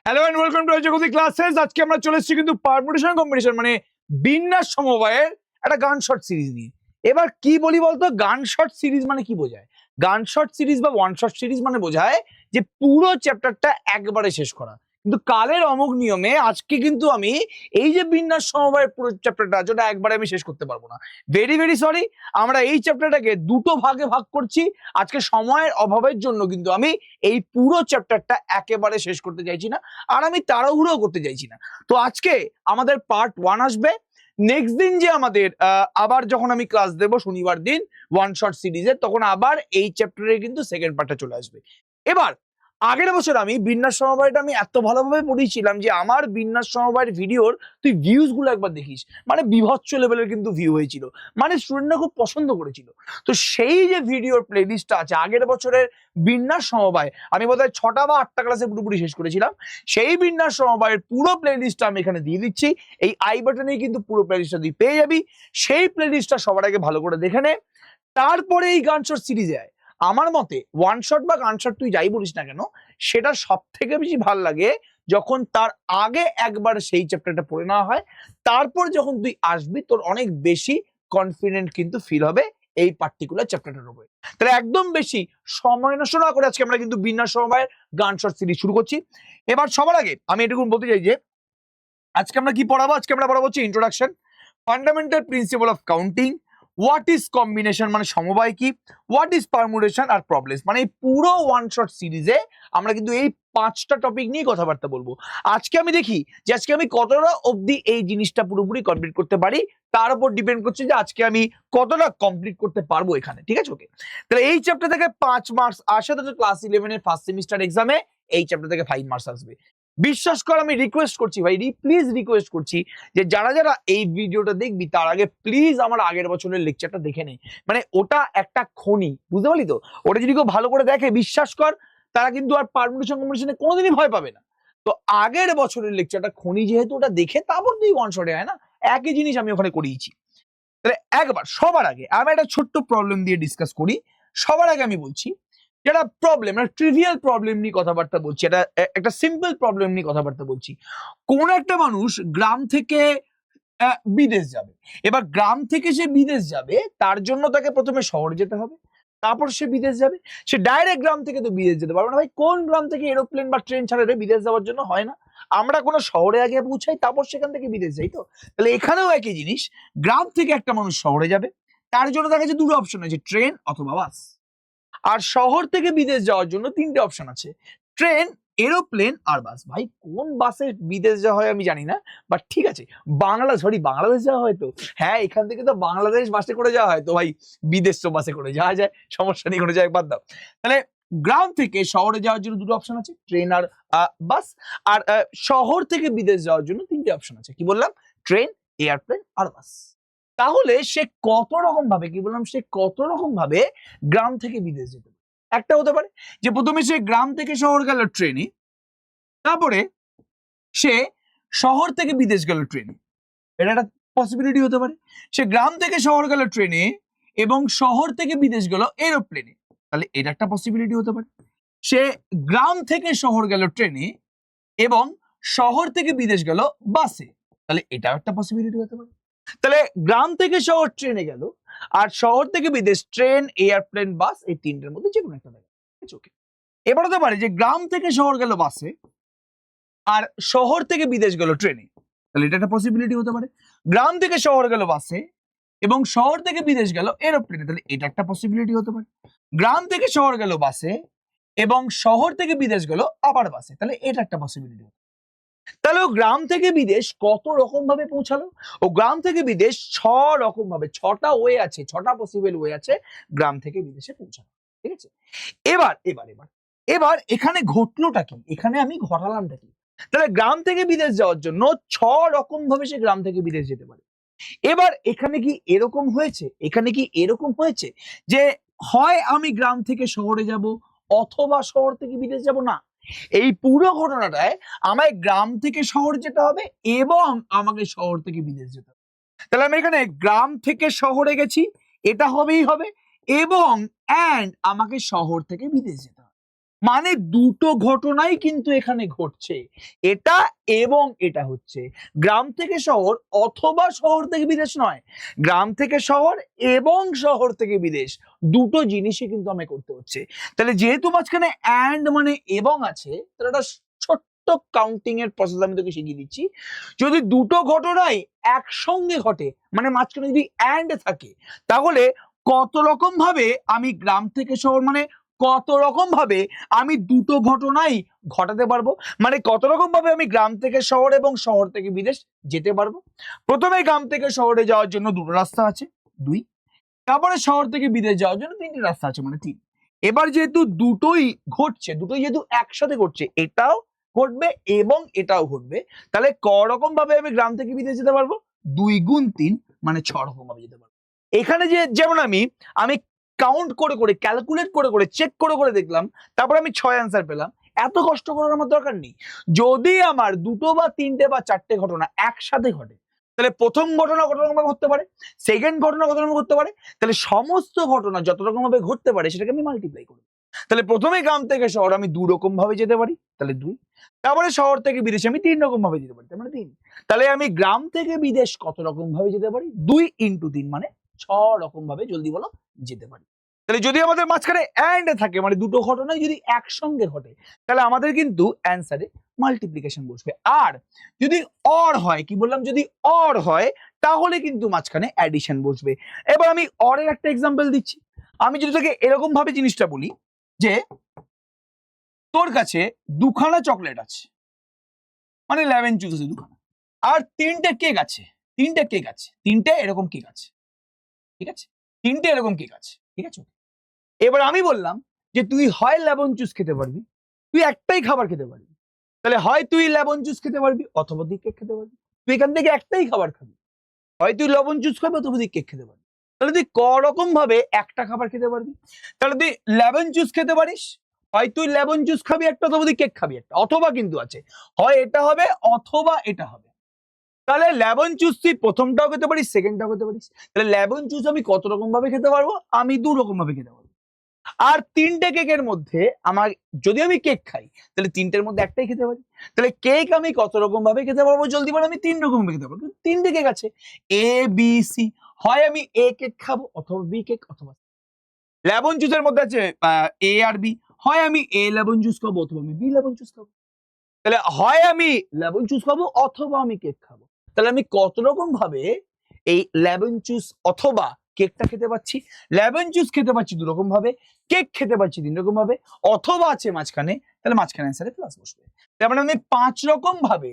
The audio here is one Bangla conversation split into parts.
Hello and welcome to Jagati classes. আজকে আমরা চলে এসেছি কিন্তু পারমুটেশন কম্বিনেশন মানে বিন্যাস সমবায়ের একটা গান শর্ট সিরিজ নিয়ে। এবার কি বলি বলতো, গান শর্ট সিরিজ মানে কি বোঝায়? গান শর্ট সিরিজ বা ওয়ান শর্ট সিরিজ মানে বোঝায় যে পুরো চ্যাপ্টারটা একবারে শেষ করা। কিন্তু কালের অমোঘ নিয়মে আজকে কিন্তু আমি এই যে বিন্যাস সমবায়ের পুরো চ্যাপ্টারটা যেটা একবারে আমি শেষ করতে পারবো না। ভেরি ভেরি সরি, আমরা এই চ্যাপ্টারটাকে দুটো ভাগে ভাগ করছি। আজকে সময়ের অভাবের জন্য কিন্তু আমি এই পুরো চ্যাপ্টারটা একেবারে শেষ করতে চাইছি না, আর আমি তাড়াহুড়ো করতে চাইছি না। তো আজকে আমাদের পার্ট 1 আসবে। নেক্সট দিন যে আমাদের আবার যখন আমি ক্লাস দেব শনিবার দিন ওয়ান শর্ট সিরিজের, তখন আবার এই চ্যাপ্টারে কিন্তু সেকেন্ড পার্টটা চলে আসবে। এবার আগের বছর আমি বিন্যাস সমবায়টা আমি এত ভালোভাবে পড়িয়েছিলাম যে আমার বিন্যাস সমবায়ের ভিডিওর তুই ভিউজ গুলো একবার দেখিস, মানে বিভৎস লেভেলের কিন্তু ভিউ হয়েছিল, মানে স্টুডেন্টরা খুব পছন্দ করেছিল। তো সেই যে ভিডিওর প্লেলিস্টটা আছে আগের বছরের বিন্যাস সমবায়, আমি বোধহয় 6টা বা 8টা ক্লাসে পুরোপুরি শেষ করেছিলাম, সেই বিন্যাস সমবায়ের পুরো প্লেলিস্টটা আমি এখানে দিয়ে দিচ্ছি। এই আই বাটনে কিন্তু পুরো প্লেলিস্টটা তুই পেয়ে যাবি। সেই প্লেলিস্টটা সবার আগে ভালো করে দেখে নে, তারপরে এই গান শট সিরিজে আয়। আমার মতে ওয়ান শট বা গান শট তুই যাই বলিস না কেন, সেটা সব থেকে বেশি ভাল লাগে যখন তার আগে একবার সেই চ্যাপ্টারটা পড়ে নেওয়া হয়, তারপর যখন তুই আসবি তোর অনেক বেশি কনফিডেন্ট কিন্তু ফিল হবে এই পার্টিকুলার চ্যাপ্টারটার উপরে। তাহলে একদম বেশি সময় নষ্ট না করে আজকে আমরা কিন্তু বিন্যাস সমবায়ের গান শট সিরিজ শুরু করছি। এবার সবার আগে আমি এটুকু বলতে চাই যে আজকে আমরা কি পড়াবো। আজকে আমরা পড়াবো হচ্ছে introduction, fundamental principal of counting, what is combination মানে সমবায় কি, হোয়াট ইজ পারমুটেশন আর প্রবলেমস। মানে এই পুরো ওয়ান শট সিরিজে আমরা কিন্তু এই 5টা টপিক নিয়ে কথাবার্তা বলবো। আজকে আমি দেখি যে আজকে আমি কতটা অবধি এই জিনিসটা পুরোপুরি কমপ্লিট করতে পারি, তার উপর ডিপেন্ড করছে যে আজকে আমি কতটা কমপ্লিট করতে পারবো এখানে। ঠিক আছে, ওকে। তাহলে এই চ্যাপ্টার থেকে 5 মার্কস আসে, তো ক্লাস 11 এর ফার্স্ট সেমিস্টার এক্সামে এই চ্যাপ্টার থেকে 5 মার্কস আসবে। বিশ্বাস কর, আমি রিকোয়েস্ট করছি ভাই, প্লিজ রিকোয়েস্ট করছি যে যারা যারা এই ভিডিওটা দেখবি তার আগে প্লিজ আমার আগের বছরের লেকচারটা দেখে নে। মানে ওটা একটা খনি, বুঝতে পারলি তো? ওটা যদি কেউ ভালো করে দেখে, বিশ্বাস কর তারা কিন্তু আর পারমুটেশন কম্বিনেশনে কোনোদিনই ভয় পাবে না। তো আগের বছরের লেকচারটা খনি, যেহেতু ওটা দেখে তারপর তুই ওয়ান শটে হয় না, একই জিনিস আমি ওখানে করিয়েছি। তাহলে একবার সবার আগে আমি একটা ছোট্ট প্রবলেম দিয়ে ডিসকাস করি। সবার আগে আমি বলছি যেটা প্রবলেম, ট্রিভিয়াল প্রবলেম নিয়ে কথাবার্তা বলছি, এটা একটা সিম্পল প্রবলেম নিয়ে কথাবার্তা বলছি। কোন একটা মানুষ গ্রাম থেকে বিদেশ যাবে। এবার গ্রাম থেকে সে বিদেশ যাবে, তার জন্য তাকে প্রথমে শহরে যেতে হবে, তারপর সে বিদেশ যাবে। সে ডাইরেক্ট গ্রাম থেকে তো বিদেশ যেতে পারবে না ভাই। কোন গ্রাম থেকে এরোপ্লেন বা ট্রেন ছাড়া বিদেশ যাওয়ার জন্য হয় না? আমরা কোনো শহরে আগে পৌঁছাই, তারপর সেখান থেকে বিদেশ যাই। তো তাহলে এখানেও একই জিনিস, গ্রাম থেকে একটা মানুষ শহরে যাবে, তার জন্য তার কাছে দুটো অপশন আছে, ট্রেন অথবা বাস। আর শহর থেকে বিদেশ যাওয়ার জন্য 3টে অপশন আছে, ট্রেন, এরোপ্লেন আর বাস। ভাই কোন বাসে বিদেশ যাওয়া হয় আমি জানি না, বাট ঠিক আছে, বাংলাদেশ যাওয়া হয় তো। হ্যাঁ, এখান থেকে তো বাংলাদেশ বাসে করে যাওয়া হয়, তো ভাই বিদেশ তো বাসে করে যাওয়া যায়, সমস্যা নেই, কোনো জায়গায় বাদ দাও। তাহলে গ্রাম থেকে শহরে যাওয়ার জন্য দুটো অপশন আছে, ট্রেন আর বাস। আর শহর থেকে বিদেশ যাওয়ার জন্য 3টে অপশন আছে, কি বললাম? ট্রেন, এয়ারপ্লেন আর বাস। তাহলে সে কত রকম ভাবে, কি বললাম, সে কত রকম ভাবে গ্রাম থেকে বিদেশ যেতে পারে। একটা হতে পারে যে প্রথমে সে গ্রাম থেকে শহর গেল ট্রেনে, তারপরে সে শহর থেকে বিদেশ গেল ট্রেনে। এটা একটা পসিবিলিটি হতে পারে। সে গ্রাম থেকে শহর গেল ট্রেনে এবং শহর থেকে বিদেশ গেল এরোপ্লেনে, তাহলে এটা একটা পসিবিলিটি হতে পারে। সে গ্রাম থেকে শহর গেল ট্রেনে এবং শহর থেকে বিদেশ গেল বাসে, তাহলে এটাও একটা পসিবিলিটি হতে পারে। তাহলে গ্রাম থেকে শহর ট্রেনে গেল, আর শহর থেকে বিদেশ ট্রেন, এয়ারপ্লেন, বাস, এই 3টের মধ্যে যে কোনো একটা জায়গা। ওকে। এবার হতে পারে যে গ্রাম থেকে শহর গেল বাসে আর শহর থেকে বিদেশ গেল ট্রেনে, তাহলে এটা একটা পসিবিলিটি হতে পারে। গ্রাম থেকে শহর গেল বাসে এবং শহর থেকে বিদেশ গেল এরোপ্লেনে, তাহলে এটা একটা পসিবিলিটি হতে পারে। গ্রাম থেকে শহর গেল বাসে এবং শহর থেকে বিদেশ গেল আবার বাসে, তাহলে এটা একটা পসিবিলিটি। তাহলে ও গ্রাম থেকে বিদেশ কত রকম ভাবে পৌঁছালো? ও গ্রাম থেকে বিদেশ 6 রকম ভাবে, 6টা ওয়ে আছে, 6টা পসিবল ওয়ে আছে গ্রাম থেকে বিদেশে পৌঁছানো। ঠিক আছে, এবার এবার এবার এবার এখানে ঘটলোটা কি, এখানে আমি ঘটালামটা কি? তাহলে গ্রাম থেকে বিদেশ যাওয়ার জন্য 6 রকম ভাবে সে গ্রাম থেকে বিদেশ যেতে পারে। এবার এখানে কি এরকম হয়েছে, এখানে কি এরকম হয়েছে যে হয় আমি গ্রাম থেকে শহরে যাব অথবা শহর থেকে বিদেশ যাব? না, এই পুরো ঘটনাটায় আমায় গ্রাম থেকে শহর যেতে হবে এবং আমাকে শহর থেকে বিদেশ যেতে হবে। তাহলে আমি এখানে গ্রাম থেকে শহরে গেছি, এটা হবেই হবে, এবং আমাকে শহর থেকে বিদেশ যেতে হবে। মানে দুটো ঘটনাই কিন্তু এখানে ঘটছে, এটা এবং এটা হচ্ছে গ্রাম থেকে শহর অথবা শহর থেকে বিদেশ নয়, গ্রাম থেকে শহর এবং শহর থেকে বিদেশ, দুটো জিনিসই কিন্তু আমায় করতে হচ্ছে। তাহলে যেহেতু মাঝখানে অ্যান্ড মানে এবং আছে, তাহলে একটা ছোট্ট কাউন্টিং এর প্রসেস আমি তোকে শিখিয়ে দিচ্ছি। যদি দুটো ঘটনাই একসঙ্গে ঘটে, মানে মাঝখানে যদি অ্যান্ড থাকে, তাহলে কত রকম ভাবে আমি গ্রাম থেকে শহর মানে কত রকম ভাবে আমি দুটো ঘটনাই ঘটাতে পারবো, মানে কত রকম ভাবে আমি গ্রাম থেকে শহর এবং শহর থেকে বিদেশ যেতে পারবো। প্রথমে গ্রাম থেকে শহরে যাওয়ার জন্য দুটো রাস্তা আছে, 2। তারপরে শহর থেকে বিদেশ যাওয়ার জন্য 3টি রাস্তা আছে, মানে 3। এবার যেহেতু দুটোই ঘটছে, দুটোই যেহেতু একসাথে ঘটছে, এটাও ঘটবে এবং এটাও ঘটবে, তাহলে ক রকম ভাবে আমি গ্রাম থেকে বিদেশ যেতে পারবো? 2 গুণ 3 মানে 6 রকম ভাবে যেতে পারবো। এখানে যে যেমন আমি কাউন্ট করে করে ক্যালকুলেট করে করে চেক করে করে দেখলাম, তারপর আমি 6 অ্যান্সার পেলাম, এত কষ্ট করার আমার দরকার নেই। যদি আমার দুটো বা তিনটে বা চারটে ঘটনা একসাথে ঘটে, তাহলে প্রথম ঘটনা কত রকম ভাবে ঘটতে পারে, সেকেন্ড ঘটনা কত রকম ঘটতে পারে, তাহলে সমস্ত ঘটনা যত রকম ভাবে ঘটতে পারে সেটাকে আমি মাল্টিপ্লাই করি। তাহলে প্রথমে গ্রাম থেকে শহর আমি 2 রকম ভাবে যেতে পারি, তাহলে 2। তারপরে শহর থেকে বিদেশে আমি 3 রকম ভাবে যেতে পারি, তার মানে 3। তাহলে আমি গ্রাম থেকে বিদেশ কত রকম ভাবে যেতে পারি? 2 ইন্টু 3 মানে 6 রকম ভাবে, জলদি বলো, যেতে পারি। তাহলে যদি আমাদের মাঝখানে অ্যান্ড থাকে, মানে দুটো ঘটনাই যদি একসঙ্গে ঘটে, তাহলে আমাদের কিন্তু অ্যান্সারে মাল্টিপ্লিকেশন বসবে। আর যদি অর হয়, কি বললাম, যদি অর হয় তাহলে কিন্তু মাঝখানে অ্যাডিশন বসবে। এবার আমি অরের একটা এক্সাম্পল দিচ্ছি। আমি যদি তোকে এরকম ভাবে জিনিসটা বলি যে তোর কাছে 2খানা চকলেট আছে, মানে 11 জুস আছে 2খানা, আর 3টে কেক আছে, 3টে কেক আছে, 3টে এরকম কেক আছে, ঠিক আছে, 3টে এরকম কেক আছে, ঠিক আছে। এবার আমি বললাম যে তুই হয় লেমন জুস খেতে পারবি, তুই একটাই খাবার খেতে পারবি, তাহলে হয় তুই লেমন জুস খেতে পারবি অথবা তুই কেক খেতে পারবি। তুই এখান থেকে একটাই খাবার খাবি, হয় তুই লেমন জুস খাবি অথবা তুই কেক খেতে পারবি। তাহলে তুই ক রকম ভাবে একটা খাবার খেতে পারবি? তাহলে তুই লেমন জুস খেতে পারিস, হয় তুই লেমন জুস খাবি একটা অথবা তুই কেক খাবি একটা, অথবা কিন্তু আছে, হয় এটা হবে অথবা এটা হবে। তাহলে লেমন জুস তুই প্রথমটাও খেতে পারিস, সেকেন্ডটাও খেতে পারিস। তাহলে লেমন জুস আমি কত রকম ভাবে খেতে পারবো? আমি 2 রকম ভাবে খেতে পারবো। আর 3টে কেকের মধ্যে আমার, যদি আমি কেক খাই তাহলে 3টের মধ্যে একটাই খেতে পারি। তাহলে কেক আমি কত রকম ভাবে খেতে পারবো? জলদি বলো, আমি 3 রকম ভাবে খেতে পারবো। 3টে কেক আছে, এ বি সি, হয় আমি এ কেক খাবো অথবা বি কেক অথবা। লেমন জুসের মধ্যে আছে এ আর বি, হয় আমি এ লেমন জুস খাবো অথবা আমি বি লেমন জুস খাবো। তাহলে হয় আমি লেমন জুস খাবো অথবা আমি কেক খাবো। তাহলে আমি কত রকম ভাবে এই লেমন জুস অথবা কেকটা খেতে পাচ্ছি? লেমন জুস খেতে পাচ্ছি 2 রকম ভাবে, কেক খেতে পাচ্ছি 3 রকম ভাবে, অথবা আছে মাঝখানে, তাহলে মাঝখানে অ্যান্সারে প্লাস বসবে। তার মানে আমি 5 রকম ভাবে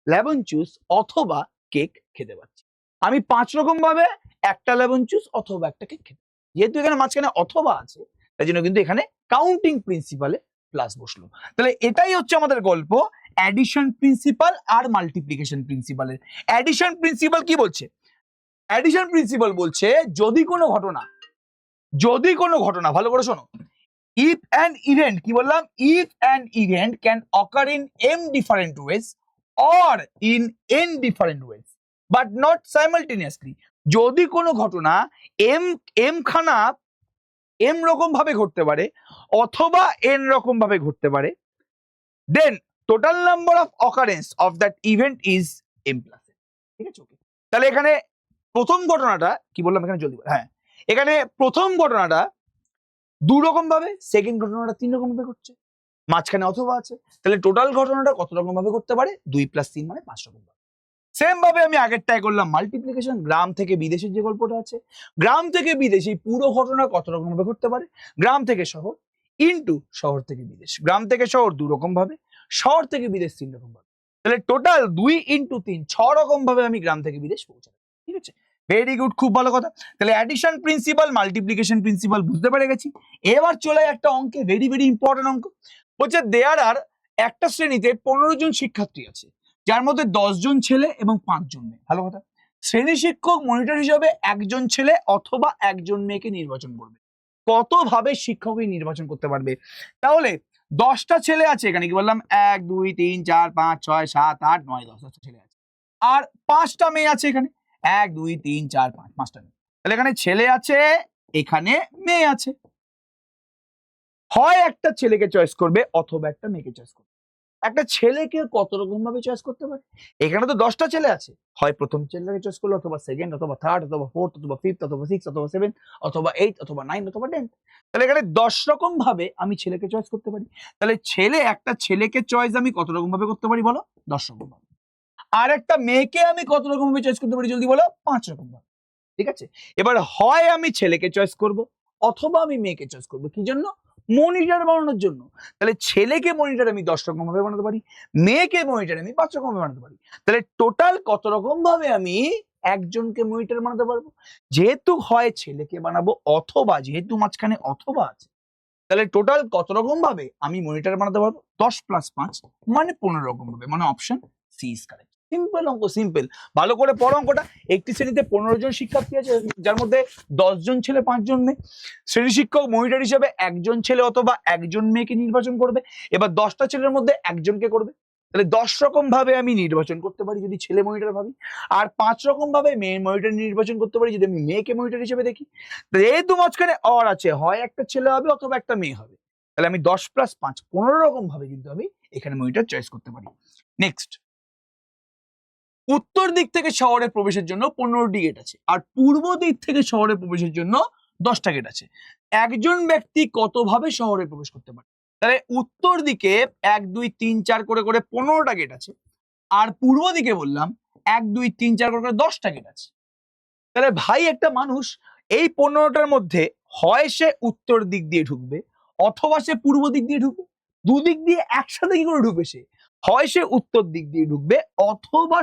লেমন জুস অথবা কেক খেতে পাচ্ছি। আমি 5 রকম ভাবে একটা লেমন জুস অথবা একটা কেক খেতে, যেহেতু এখানে মাঝখানে অথবা আছে, তাই জন্য কিন্তু এখানে কাউন্টিং প্রিন্সিপালে প্লাস বসলো। তাহলে এটাই হচ্ছে আমাদের গল্প, অ্যাডিশন প্রিন্সিপাল আর মাল্টিপ্লিকেশন প্রিন্সিপালের। অ্যাডিশন প্রিন্সিপাল কি বলছে? অ্যাডিশন প্রিন্সিপাল বলছে যদি কোনো ঘটনা, ভালো করে শোনো, if an event, কি বললাম, if an event can occur in m different ways or in n different ways but not simultaneously, যদি কোনো ঘটনা m খানা m রকম ভাবে ঘটতে পারে অথবা n রকম ভাবে ঘটতে পারে, then total number of occurrence of that event is m plus n, ঠিক আছে। ওকে, তাহলে এখানে প্রথম ঘটনাটা কি বললাম, এখানে জলদি, হ্যাঁ, এখানে প্রথম ঘটনাটা 2 রকম ভাবে, সেকেন্ড ঘটনাটা 3 রকম ভাবে ঘটছে, মাঝখানে অথবা আছে, তাহলে টোটাল ঘটনাটা কত রকম ভাবে করতে পারে? 2 + 3 মানে 5 রকম ভাবে। সেম ভাবে আমি আগেরটাই করলাম মাল্টিপ্লিকেশন, গ্রাম থেকে বিদেশের যে গল্পটা আছে, গ্রাম থেকে বিদেশে পুরো ঘটনা কত রকম ভাবে ঘটতে পারে? গ্রাম থেকে শহর ইনটু শহর থেকে বিদেশ, গ্রাম থেকে শহর 2 রকম ভাবে, শহর থেকে বিদেশ 3 রকম ভাবে, তাহলে টোটাল 2 × 3 6 রকম ভাবে আমি গ্রাম থেকে বিদেশ পৌঁছাবো, ঠিক আছে। ভেরি গুড, খুব ভালো কথা। তাহলে অ্যাডিশন প্রিন্সিপাল, মাল্টিপ্লিকেশন প্রিন্সিপাল বুঝতে পেরে গেছি। এবার চলে একটা অঙ্কে, ভেরি ভেরি ইম্পর্টেন্ট অঙ্ক। বলছে দেয়ার আর একটা শ্রেণীতে 15 জন শিক্ষার্থী আছে, যার মধ্যে 10 জন ছেলে এবং 5 জন মেয়ে। ভালো কথা। শ্রেণী শিক্ষক মনিটর হিসাবে একজন ছেলে অথবা একজন মেয়েকে নির্বাচন করবে। কত ভাবে শিক্ষকই নির্বাচন করতে পারবে? তাহলে 10টা ছেলে আছে এখানে, কি বললাম, 1 2 3 4 5 6 7 8 9 10টা ছেলে আছে, আর 5টা মেয়ে আছে এখানে, 1 2 3 4 5, 5টা মেয়ে। তাহলে এখানে ছেলে আছে, এখানে মেয়ে আছে। হয় একটা ছেলেকে চয়েস করবে অথবা একটা মেয়েকে চয়েস করবে। একটা ছেলেকে কত রকম ভাবে চয়েস করতে পারে? এখানে তো 10টা ছেলে আছে, হয় প্রথম ছেলেকে চয়েস করলো, অথবা সেকেন্ড, অথবা থার্ড, অথবা ফোর্থ, অথবা ফিফথ, অথবা সিক্স, অথবা সেভেন, অথবা এইট, অথবা 9, অথবা 10। তাহলে এখানে 10 রকম ভাবে আমি ছেলেকে চয়েস করতে পারি। তাহলে একটা ছেলেকে চয়েস আমি কত রকম ভাবে করতে পারি বলো? 10 রকম ভাবে। আর একটা মেয়েকে আমি কত রকম ভাবে চয়েস করতে পারি জলদি বলো? 5 রকম ভাবে। ঠিক আছে, এবার হয় আমি ছেলেকে চয়েস করব অথবা আমি মেয়েকে চয়েস করব। কি জন্য? মনিটর বানানোর জন্য। তাহলে ছেলেকে মনিটর আমি 10 রকম ভাবে বানাতে পারি, মেয়েকে মনিটর আমি 5 রকম ভাবে বানাতে পারি। তাহলে টোটাল কত রকম ভাবে আমি একজনকে মনিটর বানাতে পারবো? যেহেতু হয় ছেলেকে বানাবো অথবা, যেহেতু মাঝখানে অথবা আছে, তাহলে টোটাল কত রকম ভাবে আমি মনিটর বানাতে পারবো? 10 + 5 মানে 15 রকম ভাবে, মানে option C is correct. Simple অঙ্ক, সিম্পল। ভালো করে পড়ো অঙ্কটা। একটি শ্রেণীতে 15 জন শিক্ষার্থী আছে, যার মধ্যে 10 জন ছেলে 5 জন মেয়ে। শ্রেণী শিক্ষক মনিটর হিসেবে একজন ছেলে অথবা একজন মেয়েকে নির্বাচন করবে। এবার 10টা ছেলের মধ্যে একজনকে করবে। তাহলে 10 রকম ভাবে আমি নির্বাচন করতে পারি যদি ছেলে মনিটর ভাবি, আর 5 রকম ভাবে মেয়ে মনিটর নির্বাচন করতে পারি যদি আমি মেয়েকে মনিটর হিসেবে দেখি। যেহেতু মাঝখানে অর আছে, হয় একটা ছেলে হবে অথবা একটা মেয়ে হবে, তাহলে আমি 10 + 5 15 রকম ভাবে কিন্তু আমি এখানে মনিটর চয়েস করতে পারি। নেক্সট, উত্তর দিক থেকে শহরে প্রবেশের জন্য 15টি গেট আছে, আর পূর্ব দিক থেকে শহরে প্রবেশের জন্য 10টা গেট আছে। একজন ব্যক্তি কত ভাবে শহরে প্রবেশ করতে পারে? তাহলে উত্তর দিকে 1 2 3 4 করে করে 15টা গেট আছে, আর পূর্ব দিকে বললাম 1 2 3 4 করে করে 10টা গেট আছে। তাহলে ভাই একটা মানুষ এই 15টার মধ্যে হয় সে উত্তর দিক দিয়ে ঢুকবে অথবা সে পূর্ব দিক দিয়ে ঢুকবে। দুদিক দিয়ে একসাথে কি করে ঢুকবে? সে হয় সে উত্তর দিক দিয়ে ঢুকবে অথবা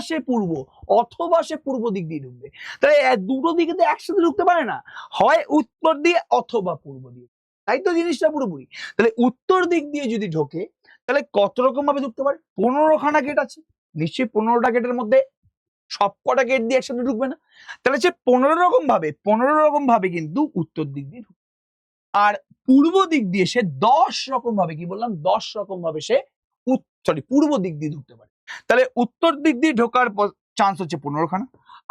সে পূর্ব দিক দিয়ে ঢুকবে। তাহলে দুটো দিকে তো একসাথে ঢুকতে পারে না, হয় উত্তর দিয়ে অথবা পূর্ব দিয়ে। তাই তো জিনিসটা পুরোপুরি। তাহলে উত্তর দিক দিয়ে যদি ঢোকে তাহলে কত রকম ভাবে ঢুকতে পারে? 15খানা গেট আছে, নিশ্চয়ই 15টা গেটের মধ্যে সবকটা গেট দিয়ে একসাথে ঢুকবে না। তাহলে সে 15 রকম ভাবে কিন্তু উত্তর দিক দিয়ে ঢুকবে, আর পূর্ব দিক দিয়ে সে 10 রকম ভাবে, কি বললাম, 10 রকম ভাবে সে পূর্ব দিক দিয়ে ঢুকতে পারে। তাহলে উত্তর দিক দিয়ে ঢোকার চান্স হচ্ছে 15খানা,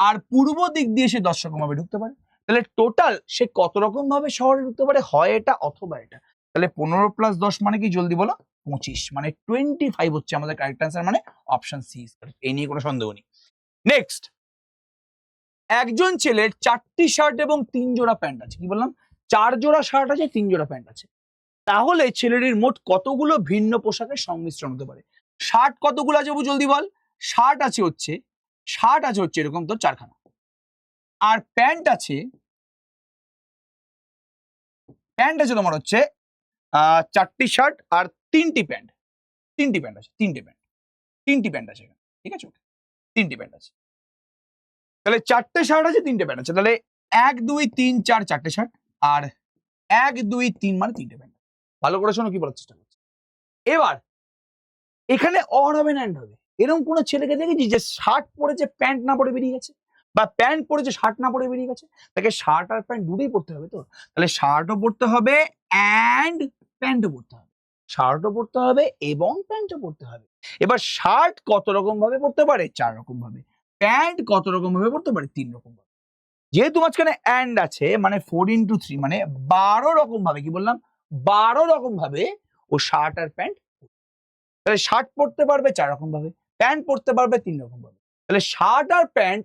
আর পূর্ব দিক দিয়ে সে 10 রকম ভাবে ঢুকতে পারে। তাহলে টোটাল সে কত রকম ভাবে শহরে ঢুকতে পারে? হয় এটা অথবা এটা। তাহলে 15 + 10 মানে কি জলদি বলো? 25, মানে 25 হচ্ছে আমাদের কারেক্ট অ্যান্সার, মানে অপশন সি। এই নিয়ে কোনো সন্দেহ নেই। নেক্সট, একজন ছেলের 4টি শার্ট এবং 3 জোড়া প্যান্ট আছে। কি বললাম? 4 জোড়া শার্ট আছে, 3 জোড়া প্যান্ট আছে। তাহলে ছেলেটির মোট কতগুলো ভিন্ন পোশাকের সংমিশ্রণ হতে পারে? শার্ট কতগুলো আছে জলদি বল? শার্ট আছে হচ্ছে এরকম তো 4খানা, আর প্যান্ট আছে তোমার হচ্ছে 4টি শার্ট আর 3টি প্যান্ট। 3টি প্যান্ট আছে, 3টি প্যান্ট আছে এখানে। ঠিক আছে, 3টি প্যান্ট আছে। তাহলে 4টে শার্ট আছে, 3টে প্যান্ট আছে। তাহলে 1 2 3 4 4টে শার্ট, আর 1 2 3 মানে 3টে প্যান্ট। ভালো করে শোনো কি বলার চেষ্টা করছি। এবার এখানে অর হবে না এন্ড হবে। এরকম কোন ছেলেকে দেখেছি যে শার্ট পরেছে প্যান্ট না পরে বেরিয়ে গেছে, বা প্যান্ট পরেছে শার্ট না পরে বেরিয়ে গেছে? তাকে শার্ট আর প্যান্ট দুটোই পরতে হবে তো। তাহলে শার্টও পরতে হবে এন্ড প্যান্টও পরতে হবে, শার্টও পরতে হবে এবং প্যান্টও পরতে হবে। এবার শার্ট কত রকম ভাবে পরতে পারে? 4 রকম ভাবে। প্যান্ট কত রকম ভাবে পরতে পারে? 3 রকম ভাবে। যেহেতু মাঝখানে অ্যান্ড আছে, মানে 4 × 3 মানে 12 রকম ভাবে, কি বললাম, 12 রকম ভাবে ও শার্ট আর প্যান্ট। তাহলে শার্ট পরতে পারবে 4 রকম ভাবে, প্যান্ট পরতে পারবে 3 রকম ভাবে। তাহলে শার্ট আর প্যান্ট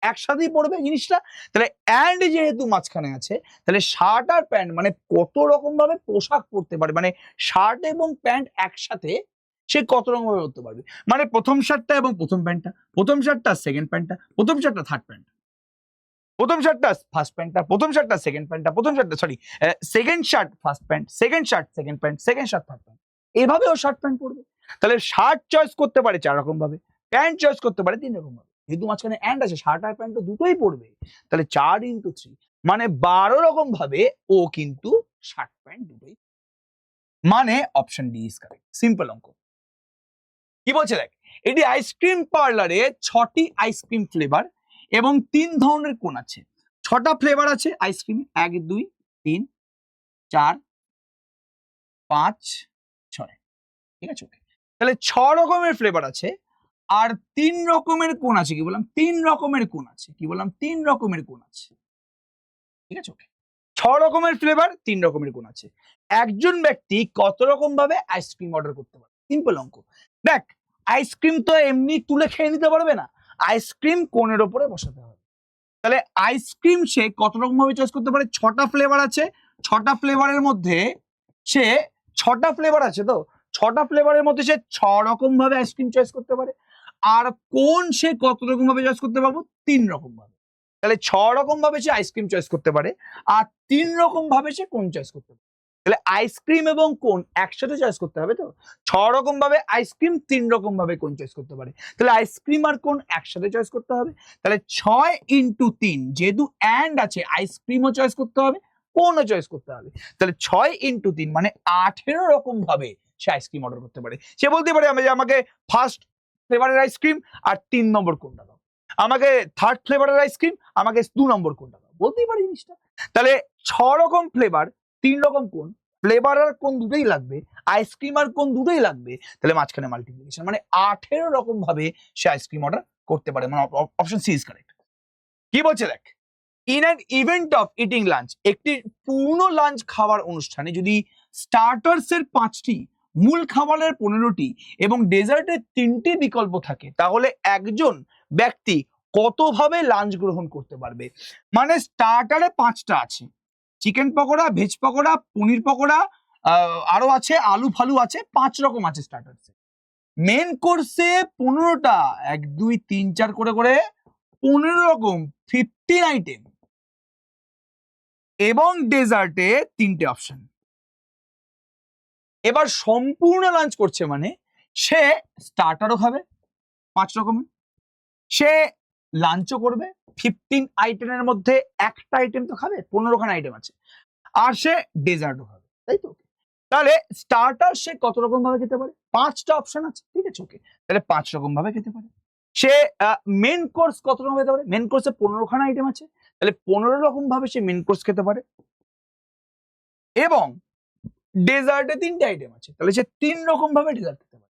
একসাথেই পরবে জিনিসটা। তাহলে অ্যান্ড যেহেতু মাঝখানে আছে, তাহলে শার্ট আর প্যান্ট মানে কত রকম ভাবে পোশাক পরতে পারে, মানে শার্ট এবং প্যান্ট একসাথে সে কত রকম ভাবে পরতে পারবে। মানে প্রথম শার্টটা এবং প্রথম প্যান্টটা, প্রথম শার্টটা সেকেন্ড প্যান্টটা, প্রথম শার্টটা থার্ড প্যান্ট, প্রথম শার্টটা ফার্স্ট প্যান্টটা, প্রথম শার্টটা সেকেন্ড প্যান্টটা, প্রথম শার্টটা second shirt first pant, second shirt second pant, second shirt third pant. এভাবে ও শার্ট প্যান্ট পরবে। তাহলে শার্ট চয়েস করতে পারে 4 রকম ভাবে, প্যান্ট চয়েস করতে পারে 3 রকম ভাবে। যেহেতু মাঝখানে অ্যান্ড আছে, শার্ট আর প্যান্ট দুটোই পরবে। তাহলে 4 × 3 মানে 12 রকম ভাবে ও কিন্তু শার্ট প্যান্ট দুটোই, মানে option D is correct. Simple অঙ্ক। কি বলছে দেখ, এটি আইসক্রিম পার্লারে 6টি আইসক্রিম ফ্লেভার এবং 3 ধরনের কোন আছে। 6টা ফ্লেভার আছে আইসক্রিম, 1 2 3 4 5 6। ঠিক আছে, ওকে। তাহলে 6 রকমের ফ্লেভার আছে আর 3 রকমের কোন আছে। কি বললাম? 3 রকমের কোন আছে। কি বললাম? 3 রকমের কোন আছে। ঠিক আছে, ওকে। রকমের ফ্লেভার, 3 রকমের কোন আছে। একজন ব্যক্তি কত রকম ভাবে আইসক্রিম অর্ডার করতে পারে? সিম্পল অঙ্ক। দেখ, আইসক্রিম তো এমনি তুলে খেয়ে নিতে পারবে না, আইসক্রিম কোণের ওপরে বসাতে হবে। তাহলে আইসক্রিম সে কত রকম ভাবে চয়েস করতে পারে? 6টা ফ্লেভার আছে, 6টা ফ্লেভারের মধ্যে সে 6টা ফ্লেভার আছে, তো 6টা ফ্লেভারের মধ্যে সে 6 রকম ভাবে আইসক্রিম চয়েস করতে পারে। আর কোন সে কত রকম ভাবে চয়েস করতে পারবো? 3 রকম ভাবে। তাহলে 6 রকম ভাবে সে আইসক্রিম চয়েস করতে পারে, আর 3 রকম ভাবে সে কোন চয়েস করতে পারে। তাহলে আইসক্রিম এবং কোন একসাথে চয়েস করতে হবে, তো 6 রকম ভাবে আইসক্রিম, 3 রকম ভাবে কোন চয়েস করতে পারে। তাহলে আইসক্রিম আর কোন একসাথে চয়েস করতে হবে। তাহলে 6 × 3, যেহেতু অ্যান্ড আছে, আইসক্রিমও চয়েস করতে হবে, কোনও চয়েস করতে হবে। তাহলে 6 × 3 মানে 18 রকম ভাবে সে আইসক্রিম অর্ডার করতে পারে। সে বলতে পারে আমাকে ফার্স্ট ফ্লেভারের আইসক্রিম আর 3 নম্বর কোনটা দাও, আমাকে থার্ড ফ্লেভারের আইসক্রিম, আমাকে 2 নম্বর কোনটা দাও, বলতেই পারি জিনিসটা। তাহলে 6 রকম ফ্লেভার, 3 রকম কোন, ফ্লেভার আর কোন দুটোই লাগবে, আইসক্রিম আর কোন দুটোই লাগবে। তাহলে মাঝখানে মাল্টিপ্লিকেশন, মানে 18 রকম ভাবে সে আইসক্রিম অর্ডার করতে পারে। মানে অপশন সি ইজ কারেক্ট। কি বলছে দেখ, in an event of eating lunch, একটি পূর্ণ লাঞ্চ খাওয়ার অনুষ্ঠানে যদি স্টার্টার্স এর 5টি, মূল খাবারের 15টি এবং ডেজার্টের 3টি বিকল্প থাকে, তাহলে একজন ব্যক্তি কতভাবে লাঞ্চ গ্রহণ করতে পারবে? মানে স্টার্টারে 5টা আছে, চিকেন পকোড়া, ভেজ পকোড়া, পনির পকোড়া, আরো আছে আলু ফালু আছে, 5 রকম আছে স্টার্টার্সে। মেন কোর্সে 15টা, 1 2 3 4 করে 15 রকম, 15 আইটেম, এবং ডেজার্টে 3টে অপশন। এবার সম্পূর্ণ লাঞ্চ করছে মানে সে স্টার্টারও খাবে 5 রকমের, সে লাঞ্চও করবে, 15 আইটেমের মধ্যে একটা আইটেম তো খাবে, 15খানা আইটেম আছে, আর সে ডেজার্টও খাবে, তাই তো? তাহলে স্টার্টার সে কত রকম ভাবে খেতে পারে? 5টা অপশন আছে, ঠিক আছে, ওকে। তাহলে 5 রকম ভাবে খেতে পারে। সে মেন কোর্স কত রকম খেতে পারে? মেন কোর্সে 15খানা আইটেম আছে, তাহলে 15 রকম ভাবে সে মেন কোর্স খেতে পারে, এবং ডেজার্টে 3টে আইটেম আছে, তাহলে সে 3 রকম ভাবে ডেজার্ট খেতে পারে।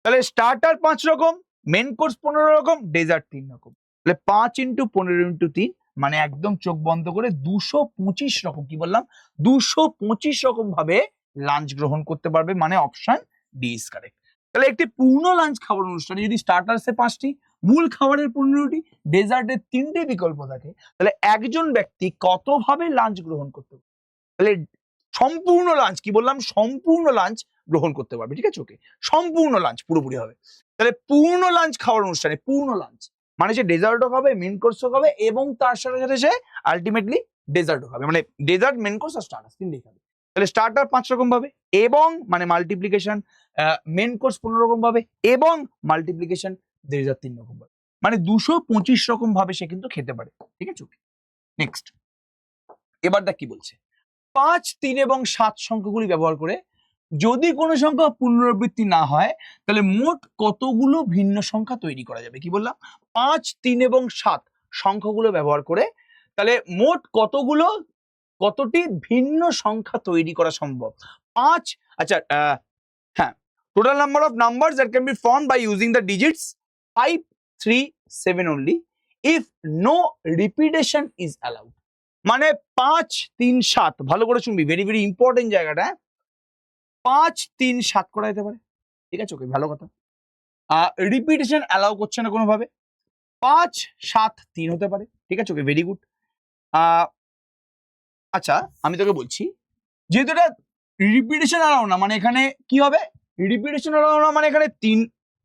তাহলে স্টার্টার 5 রকম, মেন কোর্স 15 রকম, ডেজার্ট 3 রকম। তাহলে 5 × 15 × 3 মানে একদম চোখ বন্ধ করে 225 রকম, কি বললাম, 225 রকম ভাবে লাঞ্চ গ্রহণ করতে পারবে, মানে অপশন ডি ইজ কারেক্ট। তাহলে একটি পূর্ণ লাঞ্চ খাবার অনুষ্ঠানে যদি স্টার্টার্সে 5টি, মূল খাবারের 15টি, ডেজার্টের 3টে বিকল্প থাকে, তাহলে একজন ব্যক্তি কতভাবে লাঞ্চ গ্রহণ করতে পারে? তাহলে সম্পূর্ণ লাঞ্চ, কি বললাম, সম্পূর্ণ লাঞ্চ গ্রহণ করতে পারবে, ঠিক আছে, ওকে। সম্পূর্ণ লাঞ্চ পুরোপুরি হবে। তাহলে পূর্ণ লাঞ্চ খাওয়ার অনুষ্ঠানে, পূর্ণ লাঞ্চ মানে সে ডেজার্টও খাবে, মেন কোর্সও খাবে, এবং তার সাথে সাথে সে আলটিমেটলি ডেজার্টও খাবে, মানে ডেজার্ট, মেন কোর্স আর স্টার্টার 3টেই খাবে। তাহলে স্টার্টার 5 রকম ভাবে, এবং মানে মাল্টিপ্লিকেশন, মেন কোর্স 15 রকম ভাবে, এবং মাল্টিপ্লিকেশন ডেজার্ট 3 রকম ভাবে, মানে 225 রকম ভাবে সে কিন্তু খেতে পারে, ঠিক আছে, ওকে। নেক্সট, এবার দেখ কি বলছে। 5, 3 এবং 7 সংখ্যাগুলি ব্যবহার করে যদি কোনো সংখ্যা পুনরাবৃত্তি না হয়, তাহলে মোট কতগুলো ভিন্ন সংখ্যা তৈরি করা যাবে? কি বললাম, 5, 3 এবং 7 সংখ্যাগুলো ব্যবহার করে তাহলে মোট কতটি ভিন্ন সংখ্যা তৈরি করা সম্ভব? 5, আচ্ছা, হ্যাঁ, total number of numbers that can be formed by using the digits 5, 3, 7 only if no repetition is allowed। মানে 5, 3, 7, ভালো করে শুনবি, ভেরি ভেরি ইম্পর্টেন্ট জায়গাটা। 5, 3, 7 করা যেতে পারে, ঠিক আছে, ওকে, ভালো কথা। রিপিটেশন অ্যালাউ করছে না কোনোভাবে। 5, 7, 3 হতে পারে, ঠিক আছে, ওকে, ভেরি গুড। আচ্ছা, আমি তোকে বলছি, যেহেতু এটা রিপিটেশন অ্যালাউ না, মানে এখানে কি হবে? রিপিটেশন অ্যালাউ না মানে এখানে 3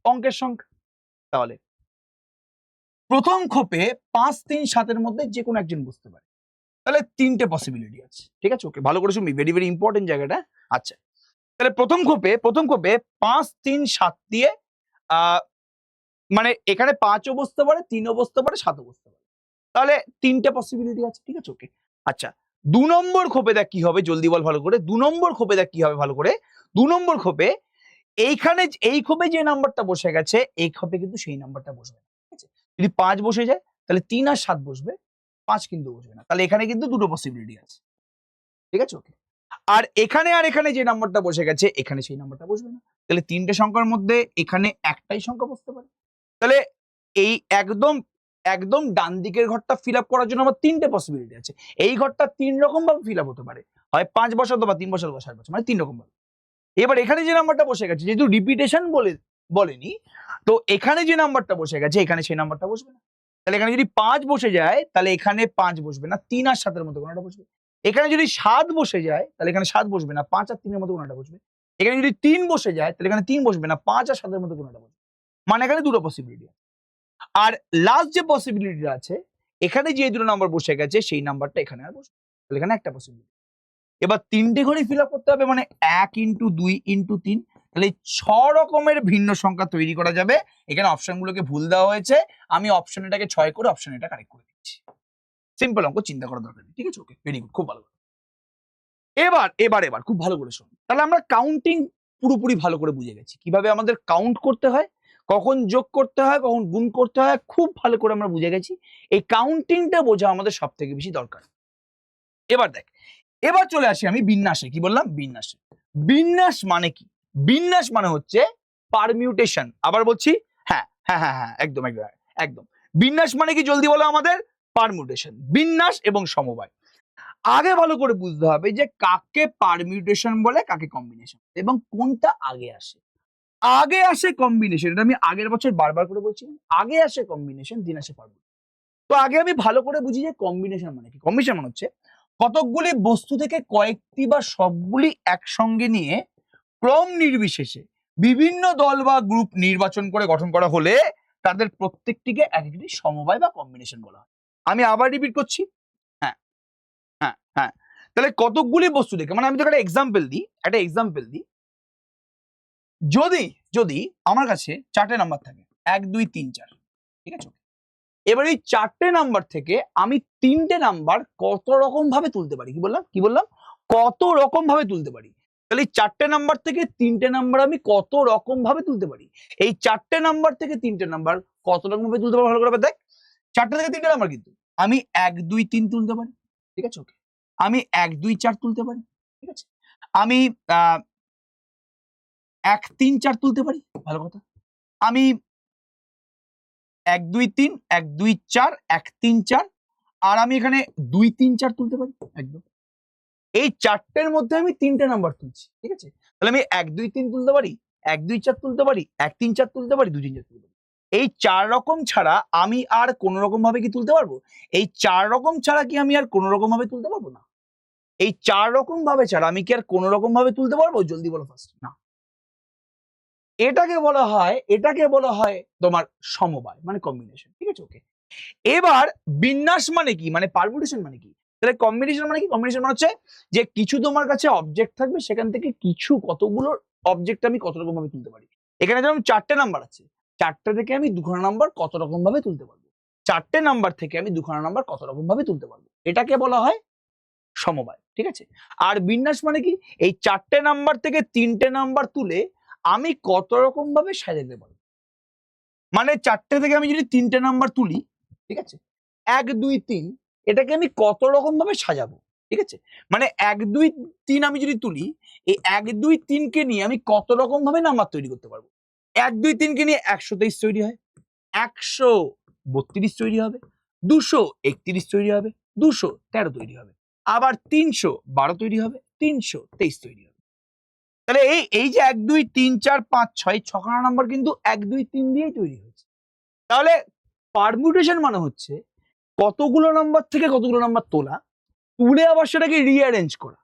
অঙ্কের সংখ্যা, তাহলে প্রথম খোপে 5, 3, 7 মধ্যে যে কোনো একজন বুঝতে পারে, তাহলে 3টে পসিবিলিটি আছে, ঠিক আছে, ওকে, ভালো করে শুনবি, ভেরি ভেরি ইম্পর্টেন্ট জায়গাটা। আচ্ছা, তাহলে প্রথম খোপে 5, 3, 7 দিয়ে মানে এখানে 5ও বসতে পারে, 3ও বসতে পারে, 7ও বসতে পারে, তাহলে 3টে পসিবিলিটি আছে, ঠিক আছে, ওকে। আচ্ছা, 2 নম্বর খোপে দেখ কি হবে, জলদি বল ভালো করে। 2 নম্বর খোপে দেখ কি হবে, ভালো করে। 2 নম্বর খোপে এইখানে, এই খোপে যে নাম্বারটা বসে গেছে, এই খোপে কিন্তু সেই নাম্বারটা বসবে না, ঠিক আছে। যদি 5 বসে যায়, তাহলে 3 আর 7 বসবে, 5 কিন্তু বসবে না, তাহলে এখানে কিন্তু দুটো পসিবিলিটি আছে, ঠিক আছে, ওকে। আর এখানে যে নাম্বারটা বসে গেছে, এখানে সেই নাম্বারটা বসবে না, তাহলে 3টে সংখ্যার মধ্যে এখানে একটাই সংখ্যা বসতে পারে। তাহলে এই একদম একদম ডান দিকের ঘরটা ফিল আপ করার জন্য আমার 3টে পসিবিলিটি আছে। এই ঘরটা 3 রকম ভাবে ফিল আপ হতে পারে, হয় 5 বছর অথবা 3 বছর অথবা 7 বছর, মানে 3 রকম ভাবে। এবার এখানে যে নাম্বারটা বসে গেছে, যেহেতু রিপিটেশন বলেনি, তো এখানে যে নাম্বারটা বসে গেছে এখানে সেই নাম্বারটা বসবে না। তাহলে এখানে যদি 5 বসে যায় তাহলে এখানে 5 বসবে না, 3 আর 7 এর মধ্যে কোনটা বসবে। এখানে যদি 7 বসে যায় তাহলে এখানে 7 বসবে না, 5 আর 3 এর মধ্যে কোনটা বসবে। এখানে যদি 3 বসে যায় তাহলে এখানে 3 বসবে না, 5 আর 7 এর মধ্যে কোনটা বসবে। মানে এখানে দুটো পসিবিলিটি। আর লাস্ট যে পসিবিলিটি আছে, এখানে যে দুটো নাম্বার বসে গেছে সেই নাম্বারটা এখানে আর বসবে, তাহলে এখানে একটা পসিবিলিটি। এবার 3টে ঘরে ফিল আপ করতে হবে, মানে 1 ইন্টু 2 ইন্টু 3, তাহলে 6 রকমের ভিন্ন সংখ্যা তৈরি করা যাবে। এখানে অপশনগুলোকে ভুল দেওয়া হয়েছে, আমি অপশন এটাকে 6 করে অপশন এটা কারেক্ট করে দিচ্ছি। সিম্পল অঙ্ক, চিন্তা করার দরকার নেই। ঠিক আছে, ওকে, ভেরি গুড, খুব ভালো। এবার খুব ভালো করে শোনো। তাহলে আমরা কাউন্টিং পুরোপুরি ভালো করে বুঝে গেছি, কিভাবে আমাদের কাউন্ট করতে হয়, কখন যোগ করতে হয়, কখন গুণ করতে হয়, খুব ভালো করে আমরা বুঝে গেছি। এই কাউন্টিংটা বোঝা আমাদের সব থেকে বেশি দরকার। এবার দেখ, এবার চলে আসি আমি বিন্যাসে। কি বললাম? বিন্যাসে। বিন্যাস মানে কি? বিন্যাস মানে হচ্ছে পারমিউটেশন। আবার বলছি, হ্যাঁ হ্যাঁ হ্যাঁ হ্যাঁ, একদম একদম একদম। বিন্যাস মানে কি জলদি বলো আমাদের? পারমিউটেশন। বিন্যাস এবং সমবায়। আগে ভালো করে বুঝতে হবে যে কাকে পারমিউটেশন বলে, কাকে কম্বিনেশন, এবং কোনটা আগে আসে। আগে আসে কম্বিনেশন, এটা আমি আগের বছর বারবার করে বলছি। আগে আসে কম্বিনেশন, দিন আসে পারমিউটেশন। তো আগে আমি ভালো করে বুঝি যে কম্বিনেশন মানে কি। কম্বিনেশন মানে হচ্ছে কতকগুলি বস্তু থেকে কয়েকটি বা সবগুলি একসঙ্গে নিয়ে ক্রম নির্বিশেষে বিভিন্ন দল বা গ্রুপ নির্বাচন করে গঠন করা হলে তাদের প্রত্যেকটিকে একটি সমবায় বা কম্বিনেশন বলা হয়। আমি আবার রিপিট করছি, হ্যাঁ হ্যাঁ হ্যাঁ। তাহলে কতকগুলি বস্তু থেকে, মানে আমি তোকে একটা এক্সাম্পল দিই। যদি যদি আমার কাছে 4টে নাম্বার থাকে, 1 2 3 4, ঠিক আছে। এবার এই 4টে নাম্বার থেকে আমি 3টে নাম্বার কত রকম ভাবে তুলতে পারি? কি বললাম? কত রকম ভাবে তুলতে পারি। তাহলে এই 4টে নাম্বার থেকে 3টে নাম্বার আমি কত রকম ভাবে তুলতে পারি। এই 4টে নাম্বার থেকে 3টে নাম্বার কত রকম ভাবে তুলতে পারি ভালো করে দেখ। 4টে থেকে 3টে নাম্বার কিন্তু আমি 1 2 3 তুলতে পারি, ঠিক আছে, ওকে। আমি 1 2 4 তুলতে পারি, ঠিক আছে। আমি 1 3 4 তুলতে পারি, ভালো কথা। আমি 1 2 3 1 2 4 1 3 4, আর আমি এখানে 2 3 4 তুলতে পারি, একদম। এই 4টের মধ্যে আমি 3টে নাম্বার তুলছি, ঠিক আছে। তাহলে আমি 1 2 3 তুলতে পারি, 1 2 4 তুলতে পারি, 1 3 4 তুলতে পারি, 2 3 4 তুলতে পারি। এই 4 রকম ছাড়া আমি আর কোন রকম ভাবে কি তুলতে পারবো? এই 4 রকম ছাড়া কি আমি আর কোন রকম ভাবে তুলতে পারবো না? এই 4 রকম ভাবে ছাড়া আমি কি আর কোন রকম ভাবে তুলতে পারবো? জলদি বলো ফার্স্ট। না। এটাকে বলা হয় তোমার সমবায়, মানে কম্বিনেশন, ঠিক আছে, ওকে। এবার বিন্যাস মানে কি, মানে পারমিউটেশন মানে কি? তাহলে কম্বিনেশন মানে কি? কম্বিনেশন মানে হচ্ছে যে কিছু তোমার কাছে অবজেক্ট থাকবে, সেখান থেকে কিছু কতগুলো অবজেক্ট আমি কত রকম ভাবে তুলতে পারি। এখানে যেমন 4টে নাম্বার আছে, 4টে থেকে আমি দুখানা নাম্বার কত রকম ভাবে তুলতে পারবো। 4টে নাম্বার থেকে আমি দুখানা নাম্বার কত রকম ভাবে তুলতে পারবো, এটাকে বলা হয় সমবায়, ঠিক আছে। আর বিন্যাস মানে কি? এই 4টে নাম্বার থেকে 3টে নাম্বার তুলে আমি কত রকম ভাবে সাজাতে পারবো। মানে 4টে থেকে আমি যদি 3টে নাম্বার তুলি, ঠিক আছে, 1 2 3, এটাকে আমি কত রকম ভাবে সাজাবো, ঠিক আছে। মানে 1 2 3 আমি যদি তুলি, এই 1 2 3 কে নিয়ে আমি কত রকম ভাবে নাম্বার তৈরি করতে পারবো। 1 2 3 কে নিয়ে 123 তৈরি হয়, 132 তৈরি হবে, 231 তৈরি হবে, 213 তৈরি হবে, আবার 312 তৈরি হবে, 323 তৈরি হবে। তাহলে এই যে 1 2 3 4 5 6, 6খানা নাম্বার কিন্তু 1 2 3 দিয়েই তৈরি হয়েছে। তাহলে পারমিউটেশন মানে হচ্ছে কতগুলো নাম্বার থেকে কতগুলো নাম্বার তোলা, তুলে আবার সেটাকে রিঅ্যারেঞ্জ করা।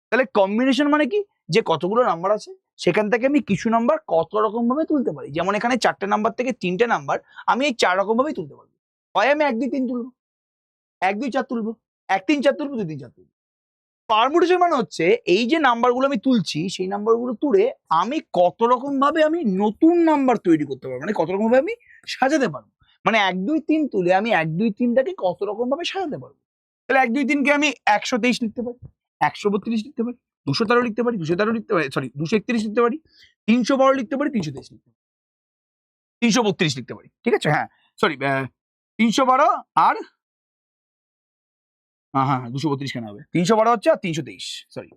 তাহলে কম্বিনেশন মানে কি? যে কতগুলো নাম্বার আছে সেখান থেকে আমি কিছু নাম্বার কত রকম ভাবে তুলতে পারি। যেমন এখানে 4টে নাম্বার থেকে 3টে নাম্বার আমি এই 4 রকম ভাবেই তুলতে পারবো। হয় আমি 1 2 3 তুলবো, 1 2 4 তুলবো, 1 3 4 তুলবো, 2 3 4 তুলবো। পারমিউটেশন মানে হচ্ছে এই যে নাম্বারগুলো আমি তুলছি সেই নাম্বারগুলো তুলে আমি কত রকম ভাবে আমি নতুন নাম্বার তৈরি করতে পারবো, মানে কত রকম ভাবে আমি সাজাতে পারবো। মানে 1 2 3 তুলে আমি 1 2 3টাকে কত রকম ভাবে সাজাতে পারবো। তাহলে 1 2 3 কে আমি 123 লিখতে পারি, 132 লিখতে পারি, 213 লিখতে পারি, 213 লিখতে পারি, সরি 231 লিখতে পারি, 312 লিখতে পারি, 323 লিখতে পারি, 332 লিখতে পারি, ঠিক আছে। হ্যাঁ, সরি, 312 আর হ্যাঁ হ্যাঁ 232 কেন হবে? 312 হচ্ছে আর 323, সরি,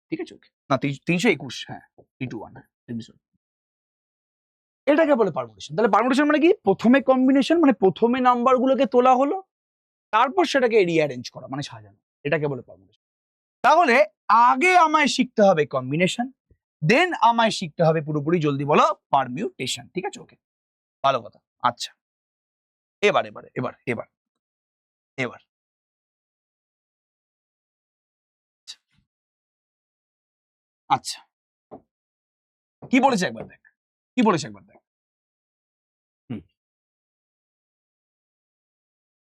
ঠিক আছে, ওকে। না 321, হ্যাঁ 321, এটাকে বলে পারমুটেশন। তাহলে পারমুটেশন মানে কি? প্রথমে কম্বিনেশন, মানে প্রথমে নাম্বারগুলোকে তোলা হলো, তারপর সেটাকে রিঅ্যারেঞ্জ করা, মানে সাজানো, এটাকে বলে পারমুটেশন। তাহলে আগে আমায় শিখতে হবে কম্বিনেশন, দেন আমায় শিখতে হবে পুরোপুরি, জলদি বলো, পারমিউটেশন। ঠিক আছে, ওকে, ভালো কথা। আচ্ছা, এবার এবার এবার এবার এবার আচ্ছা, কি বলেছে একবার দেখ, কি বলেছে একবার দেখ।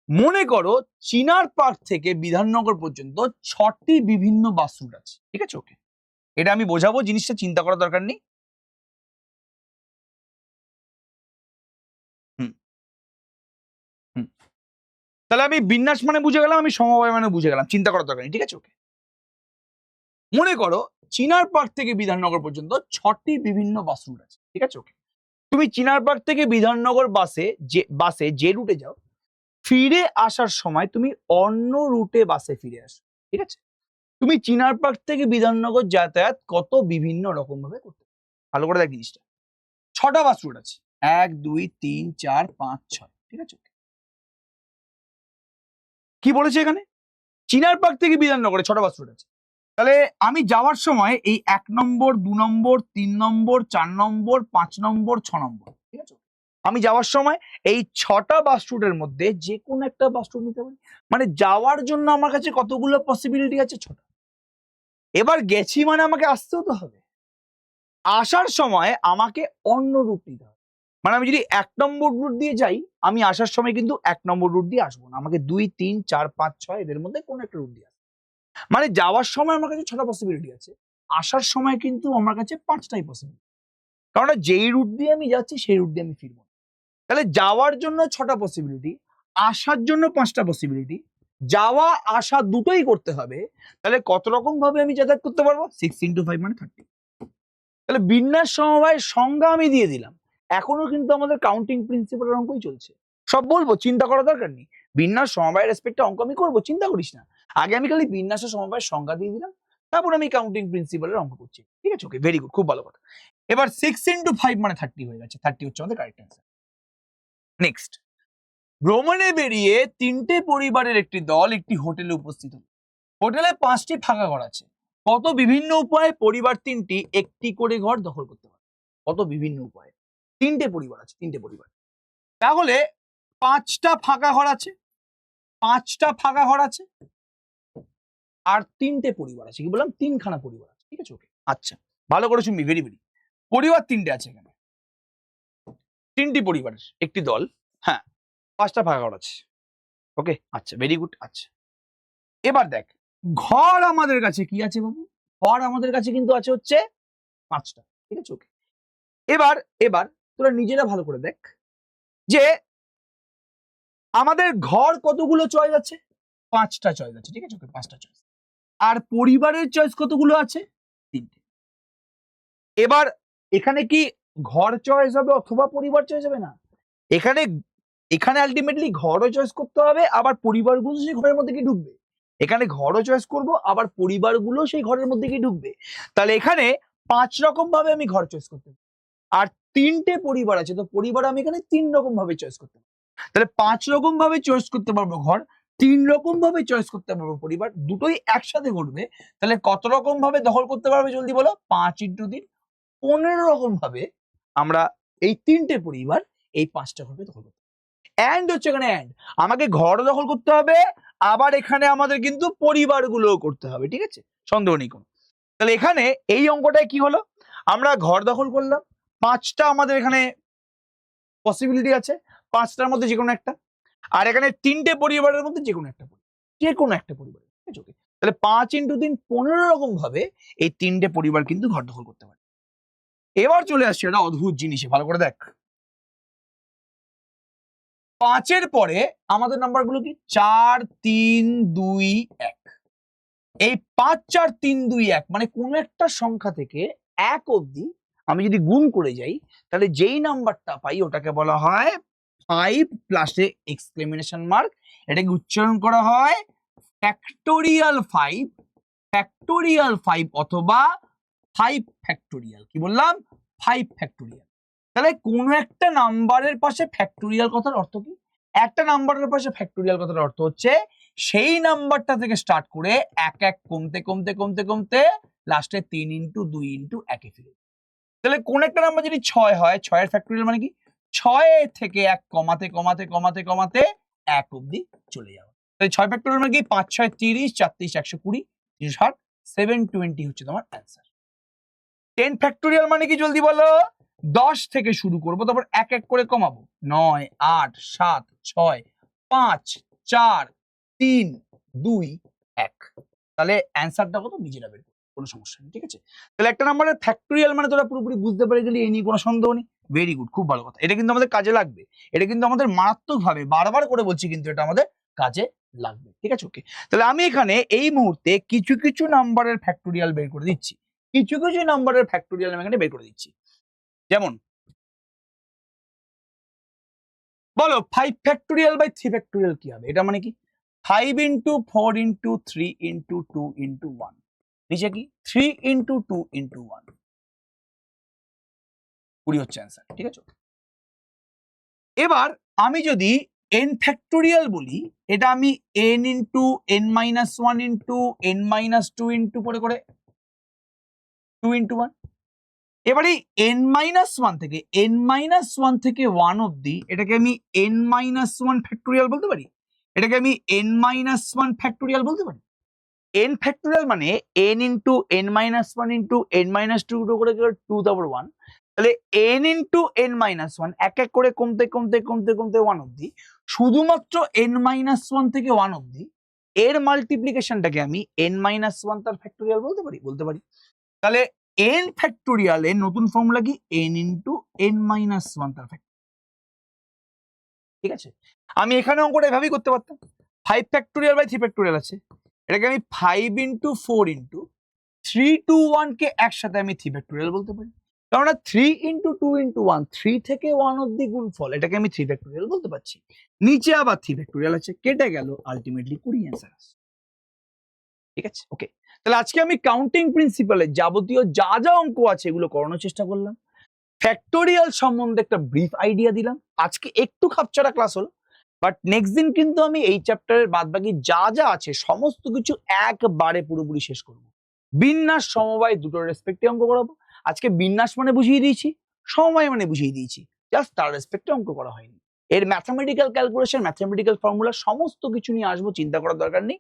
মনে করো চিনার পার্ক থেকে বিধাননগর পর্যন্ত 6টি বিভিন্ন বাস রুট আছে। ঠিক আছে, ওকে, এটা আমি বোঝাবো, জিনিসটা চিন্তা করার দরকার নেই। হুম হুম তাহলে আমি বিন্যাস মানে বুঝে গেলাম, আমি সমবায় মানে বুঝে গেলাম, চিন্তা করার দরকার নেই। ঠিক আছে, ওকে। মনে করো চিনার পার্ক থেকে বিধাননগর পর্যন্ত 6টি বিভিন্ন বাস রুট আছে। ঠিক আছে, ওকে। তুমি চিনার পার্ক থেকে বিধাননগর বাসে যে রুটে যাও, ফিরে আসার সময় তুমি অন্য রুটে বাসে ফিরে আসো। ঠিক আছে, তুমি চিনার পার্ক থেকে বিধাননগর যাতায়াত কত বিভিন্ন রকম ভাবে করতে পারো। ভালো করে দেখ জিনিসটা, 6টা বাস রুট আছে, 1 2 3 4 5 6। ঠিক আছে, কি বলেছে এখানে? চিনার পার্ক থেকে বিধাননগরে 6টা বাস রুট আছে। তাহলে আমি যাওয়ার সময় এই 1 নম্বর 2 নম্বর 3 নম্বর 4 নম্বর 5 নম্বর 6 নম্বর, ঠিক আছে, আমি যাওয়ার সময় এই 6টা বাস রুটের মধ্যে যে কোনো একটা বাস রুট নিতে পারি। মানে যাওয়ার জন্য আমার কাছে কতগুলো পসিবিলিটি আছে? 6টা। এবার গেছি মানে আমাকে আসতেও তো হবে, আসার সময় আমাকে অন্য রুট নিতে হবে। মানে আমি যদি 1 নম্বর রুট দিয়ে যাই, আমি আসার সময় কিন্তু 1 নম্বর রুট দিয়ে আসবো না, আমাকে 2 3 4 5 6 এদের মধ্যে কোনো একটা রুট দিয়ে আসবো। মানে যাওয়ার সময় আমার কাছে 6টা পসিবিলিটি আছে, আসার সময় কিন্তু আমার কাছে 5টাই পসিবিলিটি, কারণ যেই রুট দিয়ে আমি যাচ্ছি সেই রুট দিয়ে আমি ফিরবো। তাহলে যাওয়ার জন্য 6টা পসিবিলিটি, আসার জন্য 5টা পসিবিলিটি, যাওয়া আসা দুটোই করতে হবে। তাহলে কত রকম ভাবে আমি যাতায়াত করতে পারবো? 6 × 5 মানে 30। তাহলে বিন্যাস সমবায়ের সংজ্ঞা আমি দিয়ে দিলাম, এখনো কিন্তু আমাদের কাউন্টিং প্রিন্সিপালের অঙ্কই চলছে। সব বলবো, চিন্তা করার দরকার নেই। বিন্যাস সমবায়ের রেসপেক্টে অঙ্ক আমি করবো, চিন্তা করিস না। আগে আমি খালি বিন্যাস ও সমবায়ের সংজ্ঞা দিয়ে দিলাম, তারপর আমি কাউন্টিং প্রিন্সিপালের অঙ্ক করছি। ঠিক আছে, ওকে, ভেরি গুড, খুব ভালো কথা। এবার 6 × 5 মানে 30 হয়ে গেছে, 30 হচ্ছে আমাদের কারেক্ট অ্যান্সার। নেক্সট, ভ্রমণে বেরিয়ে 3টে পরিবারের একটি দল একটি হোটেলে উপস্থিত হল। হোটেলে 5টি ফাঁকা ঘর আছে। কত বিভিন্ন উপায়ে পরিবার 3টি একটি করে ঘর দখল করতে পারে? কত বিভিন্ন উপায়ে? 3টে পরিবার আছে, 3টে পরিবার। তাহলে 5টা ফাঁকা ঘর আছে, 5টা ফাঁকা ঘর আছে, আর 3টে পরিবার আছে। কি বললাম? 3খানা পরিবার আছে। ঠিক আছে, ওকে। আচ্ছা, ভালো করে শুনবি, ভেরি ভেরি। পরিবার 3টে আছে এখানে, 3টি পরিবারের একটি দল, হ্যাঁ, 5টা ফাঁকা ঘর আছে। ওকে, আচ্ছা, ভেরি গুড। আচ্ছা, এবার দেখ, ঘর আমাদের কাছে কি আছে বাবু? ঘর আমাদের কাছে কিন্তু আছে হচ্ছে 5টা। ঠিক আছে, ওকে। এবার এবার তোরা নিজেরা ভালো করে দেখ যে আমাদের ঘর কতগুলো চয়েস আছে? 5টা চয়েস আছে। ঠিক আছে, ওকে, 5টা চয়েস। আর পরিবারের চয়েস কতগুলো আছে? 3টে। এবার এখানে কি ঘর চয়েস হবে অথবা পরিবার চয়েস হবে? না, এখানে এখানে আলটিমেটলি ঘরও চয়েস করতে হবে, আবার পরিবারগুলো সেই ঘরের মধ্যে কি ঢুকবে। এখানে ঘরও চয়েস করব, আবার পরিবারগুলো সেই ঘরের মধ্যে কি ঢুকবে। তাহলে এখানে 5 রকম ভাবে আমি ঘর চয়েস করতে পারি, আর 3টে পরিবার আছে, তো পরিবার আমি এখানে 3 রকম ভাবে চয়েস করতে পারি। তাহলে 5 রকম ভাবে চয়েস করতে পারবো ঘর, 3 রকম ভাবে চয়েস করতে পারবো পরিবার, দুটোই একসাথে ঘটবে। তাহলে কত রকম ভাবে দখল করতে পারবে জলদি বলো? 5 × 3, 15 রকম ভাবে আমরা এই 3টে পরিবার এই 5টা ঘরকে দখল করতে। এন্ড হচ্ছে এখানে এন্ড, আমাকে ঘর দখল করতে হবে, আবার এখানে আমাদের কিন্তু পরিবারগুলো করতে হবে। ঠিক আছে, সন্দেহ নেই কোনো। তাহলে এখানে এই অঙ্কটায় কি হলো? আমরা ঘর দখল করলাম, 5টা আমাদের এখানে পসিবিলিটি আছে, 5টার মধ্যে যে কোনো একটা, আর এখানে 3টে পরিবারের মধ্যে যে কোনো একটা পরিবার, যে কোনো একটা পরিবার। ঠিক আছে, তাহলে 5 × 3, 15 রকম ভাবে এই 3টে পরিবার কিন্তু ঘর দখল করতে পারে। এবার চলে আসছে একটা অদ্ভুত জিনিসে, ভালো করে দেখ। 5-এর পরে আমাদের নাম্বারগুলো কি? 4 3 2 1। এই 5 4 3 2 1 মানে কোন একটা সংখ্যা থেকে 1 অবধি আমি যদি গুণ করে যাই, তাহলে যেই নাম্বারটা পাই ওটাকে বলা হয় 5 প্লাস এক্সক্লেমেশন মার্ক। এটাকে উচ্চারণ করা হয় ফ্যাক্টোরিয়াল 5, ফ্যাক্টোরিয়াল 5 অথবা 5 ফ্যাক্টোরিয়াল। কি বললাম? 5 ফ্যাক্টোরিয়াল। তাহলে কোনো একটা নাম্বারের পাশে ফ্যাক্টোরিয়াল কথার অর্থ কি? একটা নাম্বারের পাশে ফ্যাক্টোরিয়াল কথার অর্থ হচ্ছে সেই নাম্বারটা থেকে স্টার্ট করে এক এক কমতে কমতে কমতে কমতে লাস্টে 3 ইন্টু 2 ইন্টু 1 ফিরে। তাহলে কোন একটা নাম্বার যদি 6 হয়, 6 এর ফ্যাক্টোরিয়াল মানে কি 6 থেকে 1 কমাতে কমাতে কমাতে কমাতে 1 অবধি চলে যাওয়া। তাহলে 6 ফ্যাক্টোরিয়াল মানে কি 5 6 30, 4 30 120, 360, 720 হচ্ছে তোমার অ্যান্সার। 10 ফ্যাক্টোরিয়াল মানে কি জলদি বলো? 10 থেকে শুরু করবো, তারপর এক এক করে কমাবো। 9 8 7 6 5 4 3 2 1। তাহলে অ্যান্সারটা কত নিজেরা বের করো, কোনো সমস্যা নেই, ঠিক আছে? তাহলে একটা নাম্বারের ফ্যাক্টোরিয়াল মানে তোরা পুরোপুরি বুঝতে পেরে গেলি, এই নিয়ে কোনো সন্দেহ নেই। ভেরি গুড, খুব ভালো কথা। এটা কিন্তু আমাদের কাজে লাগবে, এটা কিন্তু আমাদের মারাত্মকভাবে বারবার করে বলছি কিন্তু এটা আমাদের কাজে লাগবে, ঠিক আছে? ওকে, তাহলে আমি এখানে এই মুহূর্তে কিছু কিছু নাম্বারের ফ্যাক্টোরিয়াল বের করে দিচ্ছি, কিছু কিছু নাম্বারের ফ্যাক্টোরিয়াল আমি এখানে বের করে দিচ্ছি। যেমন বলো 5 ফ্যাক্টোরিয়াল বাই 3 ফ্যাক্টোরিয়াল কি হবে? এটা মানে কি 5 ইন্টু 4 ইন্টু 3 ইন্টু 2 ইন্টু 1, নিচে কি 3 ইন্টু 2 ইন্টু 1, 20 হচ্ছে অ্যান্সার, ঠিক আছে? এবার আমি যদি n ফ্যাক্টোরিয়াল বলি, এটা আমি n into n minus 1 into n minus 2 into করে করে 2 ইন্টু 1। এবারে n মাইনাস 1 থেকে n-1 থেকে 1 অবধি এটাকে আমি n-1 ফ্যাক্টোরিয়াল বলতে পারি, এটাকে আমি n-1 ফ্যাক্টোরিয়াল বলতে পারি। n ফ্যাক্টোরিয়াল মানে n into n-1 into n-2 করে 2 তারপর 1, তাহলে n ইন্টু n-1 এক এক করে কমতে কমতে কমতে কমতে 1 অবধি, শুধুমাত্র n-1 থেকে 1 অবধি এর মাল্টিপ্লিকেশনটাকে আমি n-1 তার ফ্যাক্টোরিয়াল বলতে পারি, বলতে পারি। তাহলে n ফ্যাক্টোরিয়াল এর নতুন ফর্মুলা কি n ইন্টু n-1 তার ফ্যাক্টোরিয়াল, ঠিক আছে? আমি এখানে অঙ্কটা এভাবেই করতে পারতাম। 5 ফ্যাক্টোরিয়াল বাই 3 ফ্যাক্টোরিয়াল আছে, এটাকে আমি 5 ইন্টু 4 ইন্টু 3 টু 1 কে একসাথে আমি 3 ফ্যাক্টোরিয়াল বলতে পারি। কারণ 3 ইন্টু 2 ইন্টু 1, 3 থেকে 1 অব্দি গুণফল, এটাকে আমি 3 ফ্যাক্টোরিয়াল বলতে পারছি। নিচে আবার 3 ফ্যাক্টোরিয়াল আছে, কেটে গেল, আলটিমেটলি 20 অ্যান্সার আসে, ঠিক আছে? ওকে, তাহলে আজকে আমি কাউন্টিং প্রিন্সিপালের যাবতীয় যা যা অঙ্ক আছে এগুলো করানোর চেষ্টা করলাম, ফ্যাক্টোরিয়াল সম্বন্ধে একটা ব্রিফ আইডিয়া দিলাম। আজকে একটু খাপছাড়া ক্লাস হলো, বাট নেক্সট দিন কিন্তু আমি এই চ্যাপ্টারের বাদবাকি যা যা আছে সমস্ত কিছু একবারে পুরোপুরি শেষ করব। বিন্যাস সমবায় দুটোর রেসপেক্টে অঙ্ক করাবো। আজকে বিন্যাস মানে বুঝিয়ে দিয়েছি, সমবায় মানে বুঝিয়ে দিয়েছি, জাস্ট তার রেসপেক্টে অঙ্ক করা হয়নি। এর ম্যাথামেটিক্যাল ক্যালকুলেশন, ম্যাথামেটিক্যাল ফর্মুলা সমস্ত কিছু নিয়ে আসবো, চিন্তা করার দরকার নেই।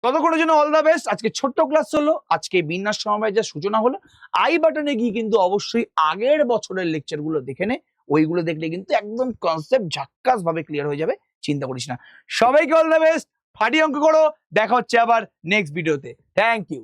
ততক্ষণের জন্য অল দ্য বেস্ট। আজকে ছোট্ট ক্লাস হলো, আজকে বিন্যাস সমবায় যা সূচনা হলো। আই বাটনে গিয়ে কিন্তু অবশ্যই আগের বছরের লেকচারগুলো দেখে নে, ওইগুলো দেখলে কিন্তু একদম কনসেপ্ট ঝাক্কাস ভাবে ক্লিয়ার হয়ে যাবে, চিন্তা করিস না। সবাইকে অল দ্য বেস্ট, ফাটি অঙ্ক করো, দেখা হচ্ছে আবার নেক্সট ভিডিওতে। Thank you.